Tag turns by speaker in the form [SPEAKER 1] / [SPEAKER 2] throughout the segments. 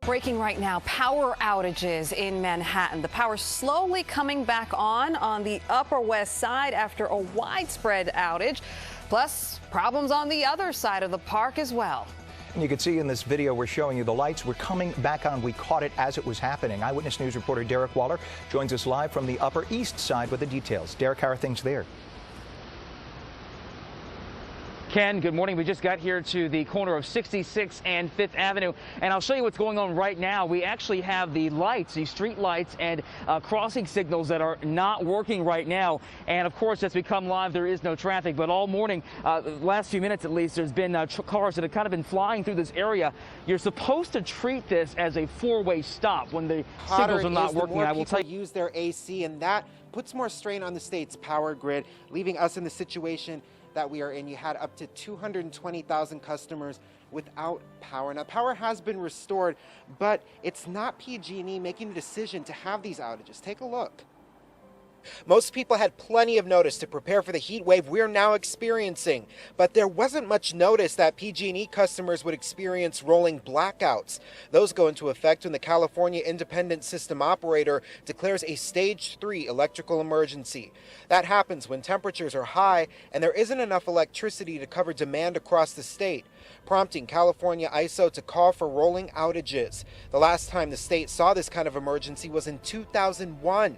[SPEAKER 1] Breaking right now, power outages in Manhattan. The power slowly coming back on the Upper West Side after a widespread outage. Plus, problems on the other side of the park as well.
[SPEAKER 2] And you can see in this video we're showing you the lights were coming back on. We caught it as it was happening. Eyewitness News reporter Derek Waller joins us live from the Upper East Side with the details. Derek, how are things there?
[SPEAKER 3] Ken, good morning. We just got here to the corner of 66th and 5th Avenue, and I'll show you what's going on right now. We actually have the lights, these street lights and crossing signals that are not working right now. And of course, as we come live, there is no traffic. But all morning, last few minutes at least, there's been cars that have kind of been flying through this area. You're supposed to treat this as a four-way stop when the signals are not working.
[SPEAKER 4] I will tell you, use their AC, and that puts more strain on the state's power grid, leaving us in the situation that we are in. You had up to 220,000 customers without power. Now, power has been restored, but it's not PG&E making the decision to have these outages. Take a look. Most people had plenty of notice to prepare for the heat wave we're now experiencing, but there wasn't much notice that PG&E customers would experience rolling blackouts. Those go into effect when the California Independent System Operator declares a Stage 3 electrical emergency. That happens when temperatures are high and there isn't enough electricity to cover demand across the state, prompting California ISO to call for rolling outages. The last time the state saw this kind of emergency was in 2001.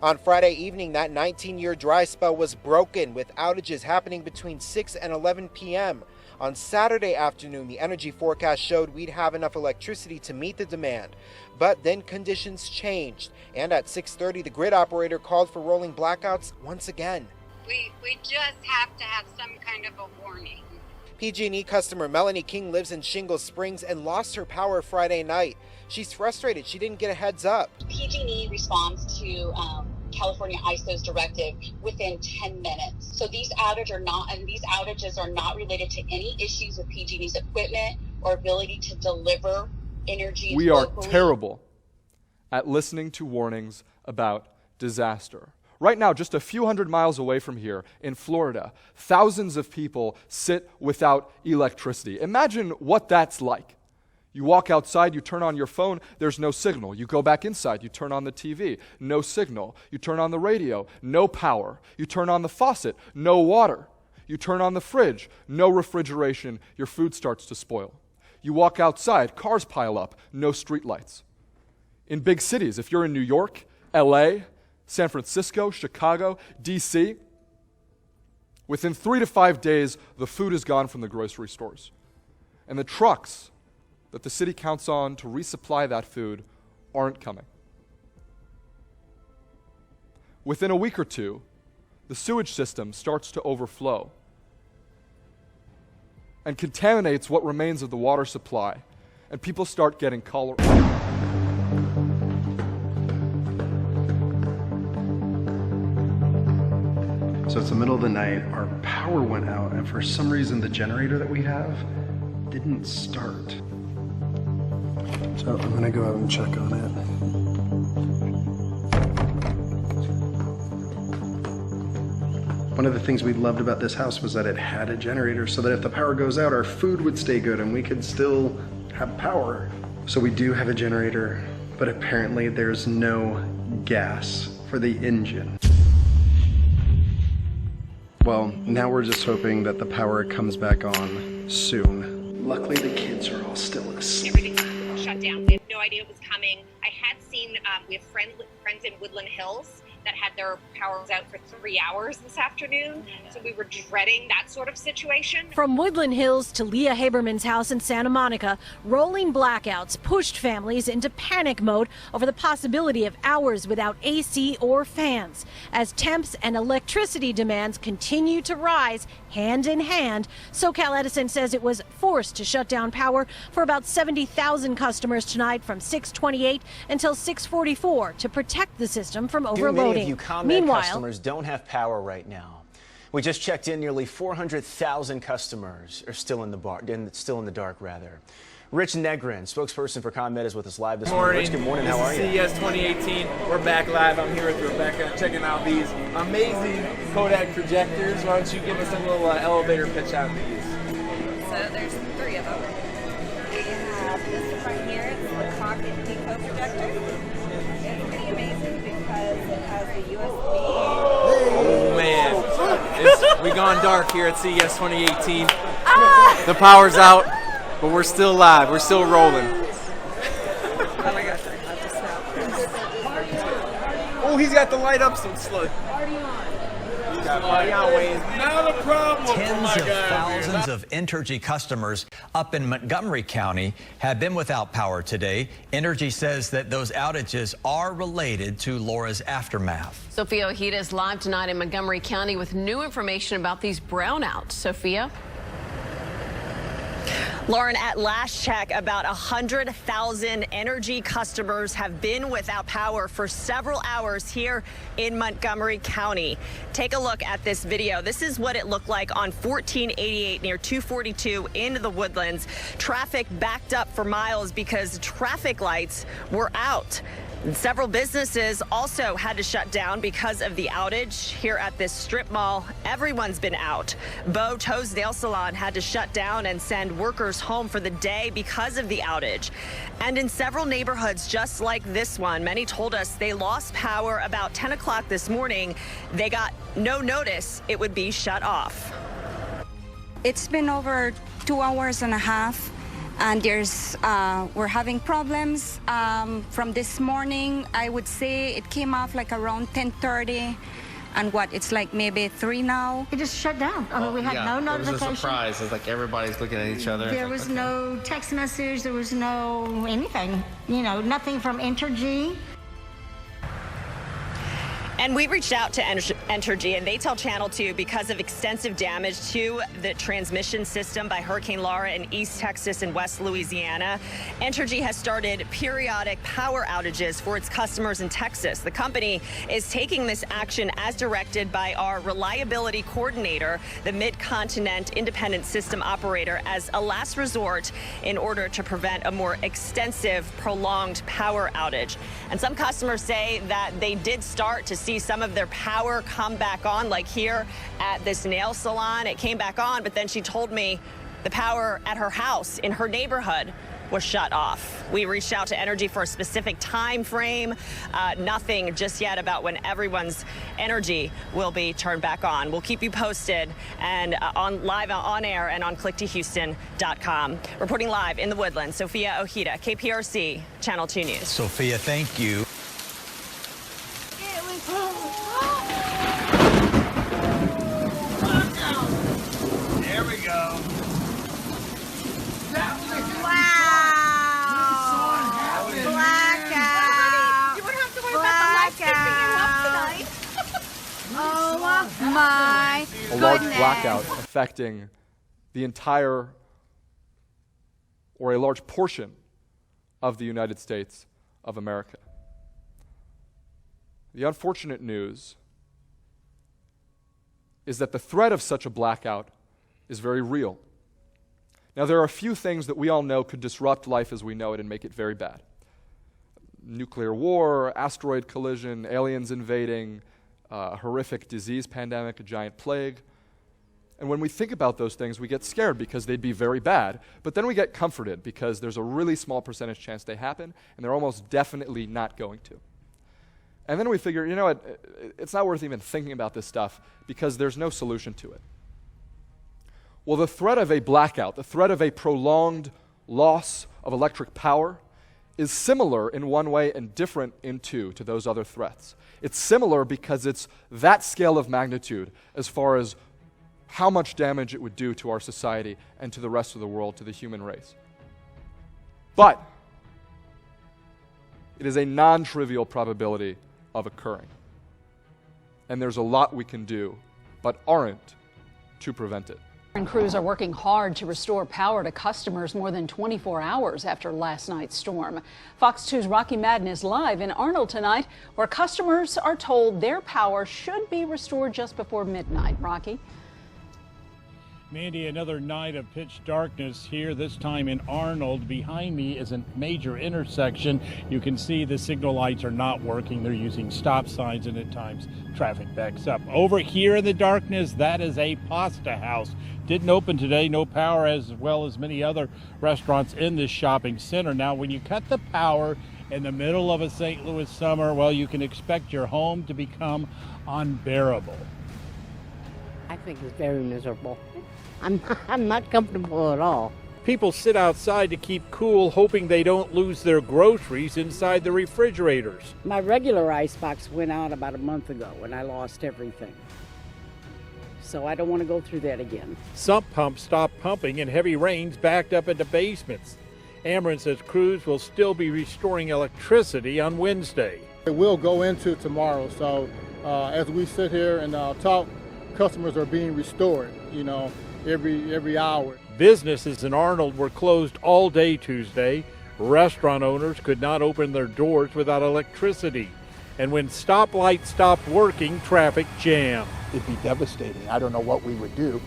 [SPEAKER 4] On Friday evening, that 19-year dry spell was broken, with outages happening between 6 and 11 p.m. On Saturday afternoon, the energy forecast showed we'd have enough electricity to meet the demand. But then conditions changed, and at 6:30, the grid operator called for rolling blackouts once again.
[SPEAKER 5] We just have to have some kind of a warning.
[SPEAKER 4] PG&E customer Melanie King lives in Shingle Springs and lost her power Friday night. She's frustrated she didn't get a heads up.
[SPEAKER 6] PG&E responds to California ISO's directive within 10 minutes. So these outages are not related to any issues with PG&E's equipment or ability to deliver energy.
[SPEAKER 7] We are terrible at listening to warnings about disaster. Right now, just a few hundred miles away from here in Florida, thousands of people sit without electricity. Imagine what that's like. You walk outside, you turn on your phone, there's no signal. You go back inside, you turn on the TV, no signal. You turn on the radio, no power. You turn on the faucet, no water. You turn on the fridge, no refrigeration. Your food starts to spoil. You walk outside, cars pile up, no streetlights. In big cities, if you're in New York, LA, San Francisco, Chicago, DC, within 3 to 5 days, the food is gone from the grocery stores. And the trucks that the city counts on to resupply that food aren't coming. Within a week or two, the sewage system starts to overflow and contaminates what remains of the water supply, and people start getting cholera.
[SPEAKER 8] So it's the middle of the night, our power went out, and for some reason the generator that we have didn't start. So I'm gonna go out and check on it. One of the things we loved about this house was that it had a generator so that if the power goes out, our food would stay good and we could still have power. So we do have a generator, but apparently there's no gas for the engine. Well, now we're just hoping that the power comes back on soon. Luckily, the kids are all still asleep.
[SPEAKER 9] Everything's shut down. We have no idea it was coming. I had seen, we have friends in Woodland Hills that had their powers out for 3 hours this afternoon. So we were dreading that sort of situation.
[SPEAKER 10] From Woodland Hills to Leah Haberman's house in Santa Monica, rolling blackouts pushed families into panic mode over the possibility of hours without AC or fans. As temps and electricity demands continue to rise hand in hand, SoCal Edison says it was forced to shut down power for about 70,000 customers tonight from 6:28 until 6:44 to protect the system from overloading.
[SPEAKER 11] Many of you ComEd customers don't have power right now. We just checked in, nearly 400,000 customers are still in the dark. Rich Negrin, spokesperson for ComEd, is with us live this morning. Rich, good morning. How are you?
[SPEAKER 12] CES 2018. We're back live. I'm here with Rebecca, checking out these amazing Kodak projectors. Why don't you give us a little elevator pitch on these?
[SPEAKER 13] So there's 3 of them. have this right here. It's the Pocket Pico projector. It's pretty amazing because it has the USB.
[SPEAKER 12] Oh man, we gone dark here at CES 2018. The power's out, but we're still live. We're still rolling.
[SPEAKER 13] Oh my gosh, I have to stop.
[SPEAKER 12] Oh, he's got the light up so slow. Not a problem.
[SPEAKER 14] Tens of thousands of Entergy customers up in Montgomery County have been without power today. Entergy says that those outages are related to Laura's aftermath.
[SPEAKER 15] Sophia Ojeda is live tonight in Montgomery County with new information about these brownouts. Sophia?
[SPEAKER 16] Lauren, at last check, about 100,000 Entergy customers have been without power for several hours here in Montgomery County. Take a look at this video. This is what it looked like on 1488 near 242 in the Woodlands. Traffic backed up for miles because traffic lights were out. Several businesses also had to shut down because of the outage here at this strip mall. Everyone's been out. Beau Toes Nail Salon had to shut down and send workers home for the day because of the outage. And in several neighborhoods just like this one, many told us they lost power about 10 o'clock this morning. They got no notice it would be shut off.
[SPEAKER 17] It's been over 2 hours and a half. And we're having problems from this morning. I would say it came off like around 10:30, and it's like maybe 3 now.
[SPEAKER 18] It just shut down. I mean, we had no notification.
[SPEAKER 19] It was a surprise. It's like everybody's looking at each other.
[SPEAKER 18] There was no text message. There was no anything. You know, nothing from Entergy.
[SPEAKER 16] And we reached out to Entergy, and they tell Channel 2 because of extensive damage to the transmission system by Hurricane Laura in East Texas and West Louisiana, Entergy has started periodic power outages for its customers in Texas. The company is taking this action as directed by our reliability coordinator, the Mid-Continent Independent System Operator, as a last resort in order to prevent a more extensive, prolonged power outage. And some customers say that they did start to see some of their power come back on, like here at this nail salon. It came back on, but then she told me the power at her house in her neighborhood was shut off. We reached out to Entergy for a specific time frame. Nothing just yet about when everyone's energy will be turned back on. We'll keep you posted and live on air and on click2houston.com. Reporting live in the Woodlands, Sophia Ojeda, KPRC, Channel 2 News.
[SPEAKER 14] Sophia, thank you.
[SPEAKER 19] There we go.
[SPEAKER 17] Oh my
[SPEAKER 7] goodness. A large blackout affecting the entire or a large portion of the United States of America. The unfortunate news is that the threat of such a blackout is very real. Now, there are a few things that we all know could disrupt life as we know it and make it very bad. Nuclear war, asteroid collision, aliens invading, a horrific disease pandemic, a giant plague. And when we think about those things, we get scared because they'd be very bad, but then we get comforted because there's a really small percentage chance they happen, and they're almost definitely not going to. And then we figure, you know what, it's not worth even thinking about this stuff because there's no solution to it. Well, the threat of a blackout, the threat of a prolonged loss of electric power is similar in one way and different in two to those other threats. It's similar because it's that scale of magnitude as far as how much damage it would do to our society and to the rest of the world, to the human race. But it is a non-trivial probability of occurring. And there's a lot we can do, but aren't, to prevent it.
[SPEAKER 20] And crews are working hard to restore power to customers more than 24 hours after last night's storm. Fox 2's Rocky Madden is live in Arnold tonight, where customers are told their power should be restored just before midnight. Rocky?
[SPEAKER 21] Mandy, another night of pitch darkness here, this time in Arnold. Behind me is a major intersection. You can see the signal lights are not working. They're using stop signs, and at times traffic backs up. Over here in the darkness, that is a pasta house. Didn't open today, no power, as well as many other restaurants in this shopping center. Now, when you cut the power in the middle of a St. Louis summer, well, you can expect your home to become unbearable.
[SPEAKER 22] I think it's very miserable. I'm not comfortable at all.
[SPEAKER 21] People sit outside to keep cool, hoping they don't lose their groceries inside the refrigerators.
[SPEAKER 22] My regular icebox went out about a month ago and I lost everything. So I don't want to go through that again.
[SPEAKER 21] Sump pumps stopped pumping and heavy rains backed up into basements. Ameren says crews will still be restoring electricity on Wednesday.
[SPEAKER 23] It will go into tomorrow, so as we sit here and talk, customers are being restored, every hour.
[SPEAKER 21] Businesses in Arnold were closed all day Tuesday. Restaurant owners could not open their doors without electricity. And when stoplights stopped working, traffic jammed.
[SPEAKER 24] It'd be devastating. I don't know what we would do.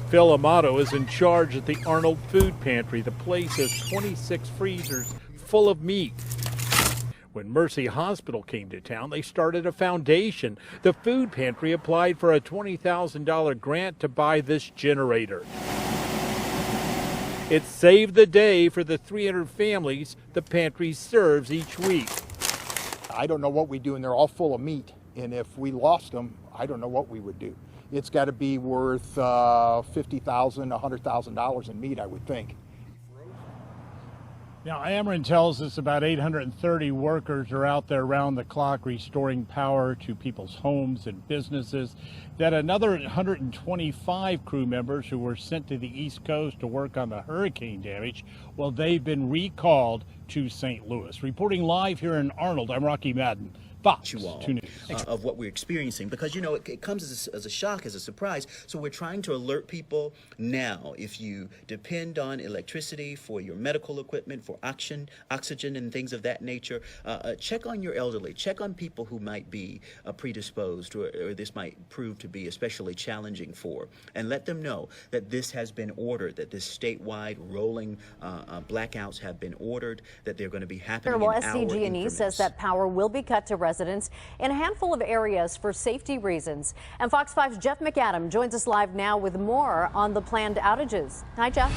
[SPEAKER 21] Phil Amato is in charge at the Arnold Food Pantry. The place has 26 freezers full of meat. When Mercy Hospital came to town, they started a foundation. The food pantry applied for a $20,000 grant to buy this generator. It saved the day for the 300 families the pantry serves each week.
[SPEAKER 24] I don't know what we do, and they're all full of meat. And if we lost them, I don't know what we would do. It's got to be worth $50,000, $100,000 in meat, I would think.
[SPEAKER 21] Now, Ameren tells us about 830 workers are out there around the clock restoring power to people's homes and businesses. That another 125 crew members who were sent to the East Coast to work on the hurricane damage, well, they've been recalled to St. Louis. Reporting live here in Arnold, I'm Rocky Madden. Fox 2 News.
[SPEAKER 25] Of what we're experiencing, because it comes as a shock, as a surprise. So we're trying to alert people now. If you depend on electricity for your medical equipment, for oxygen and things of that nature, check on your elderly, check on people who might be predisposed or this might prove to be especially challenging for, and let them know that this has been ordered, that this statewide rolling blackouts have been ordered, that they're going to be happening in hour
[SPEAKER 26] SDG&E says that power will be cut to residents in a handful of areas for safety reasons. And Fox 5's Jeff McAdam joins us live now with more on the planned outages. Hi, Jeff.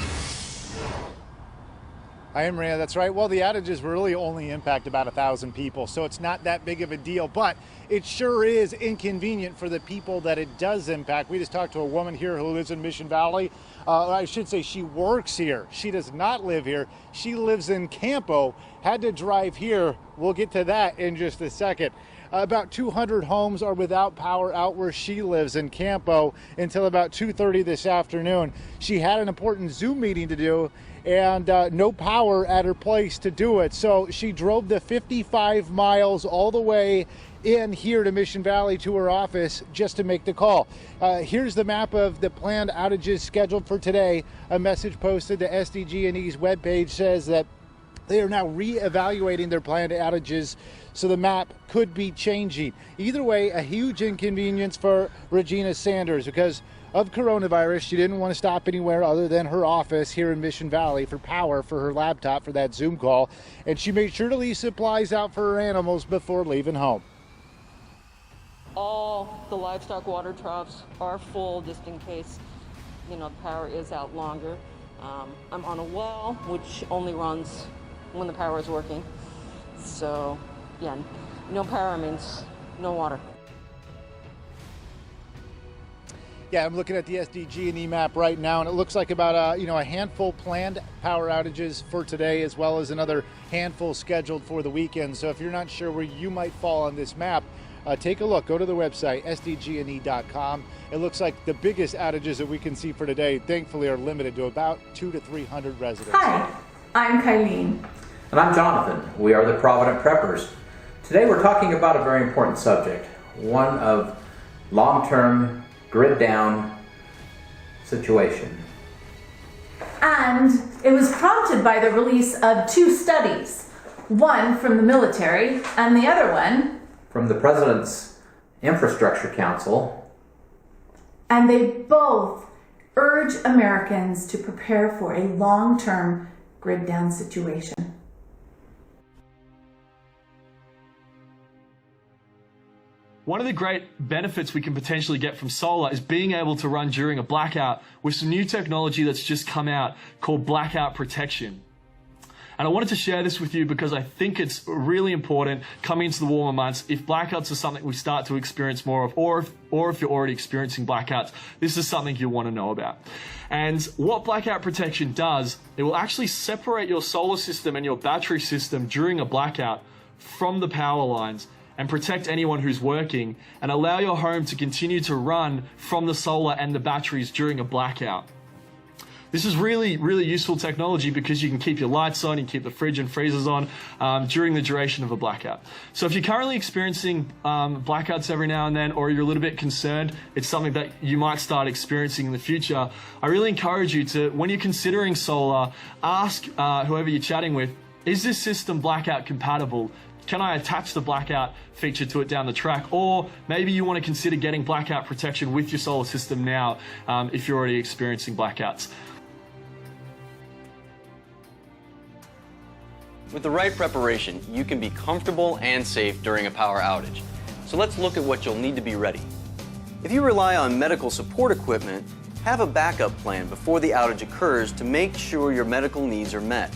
[SPEAKER 27] Hi, Maria. That's right. Well, the outages really only impact about 1,000 people, so it's not that big of a deal, but it sure is inconvenient for the people that it does impact. We just talked to a woman here who lives in Mission Valley. I should say she works here. She does not live here. She lives in Campo, had to drive here. We'll get to that in just a second. About 200 homes are without power out where she lives in Campo until about 2:30 this afternoon. She had an important Zoom meeting to do and no power at her place to do it. So she drove the 55 miles all the way in here to Mission Valley to her office just to make the call. Here's the map of the planned outages scheduled for today. A message posted to SDG&E's webpage says that they are now re-evaluating their planned outages, so the map could be changing. Either way, a huge inconvenience for Regina Sanders because of coronavirus. She didn't want to stop anywhere other than her office here in Mission Valley for power for her laptop for that Zoom call, and she made sure to leave supplies out for her animals before leaving home.
[SPEAKER 28] All the livestock water troughs are full just in case, the power is out longer. I'm on a well, which only runs when the power is working. So, yeah, no power means no water.
[SPEAKER 27] Yeah, I'm looking at the SDG&E map right now, and it looks like about a handful planned power outages for today, as well as another handful scheduled for the weekend. So if you're not sure where you might fall on this map, take a look. Go to the website, sdgne.com. It looks like the biggest outages that we can see for today, thankfully, are limited to about 200 to 300 residents.
[SPEAKER 29] Hi, I'm Kylene.
[SPEAKER 30] And I'm Jonathan. We are the Provident Preppers. Today we're talking about a very important subject, one of long-term grid down situation.
[SPEAKER 29] And it was prompted by the release of 2 studies, one from the military and the other one
[SPEAKER 30] from the President's Infrastructure Council.
[SPEAKER 29] And they both urge Americans to prepare for a long-term grid down situation.
[SPEAKER 1] One of the great benefits we can potentially get from solar is being able to run during a blackout with some new technology that's just come out called blackout protection. And I wanted to share this with you because I think it's really important coming into the warmer months. If blackouts are something we start to experience more of, or if you're already experiencing blackouts, this is something you'll want to know about. And what blackout protection does, it will actually separate your solar system and your battery system during a blackout from the power lines and protect anyone who's working and allow your home to continue to run from the solar and the batteries during a blackout. This is really, really useful technology because you can keep your lights on, you can keep the fridge and freezers on during the duration of a blackout. So if you're currently experiencing blackouts every now and then, or you're a little bit concerned, it's something that you might start experiencing in the future, I really encourage you to, when you're considering solar, ask whoever you're chatting with, is this system blackout compatible? Can I attach the blackout feature to it down the track? Or maybe you want to consider getting blackout protection with your solar system now if you're already experiencing blackouts.
[SPEAKER 2] With the right preparation, you can be comfortable and safe during a power outage. So let's look at what you'll need to be ready. If you rely on medical support equipment, have a backup plan before the outage occurs to make sure your medical needs are met.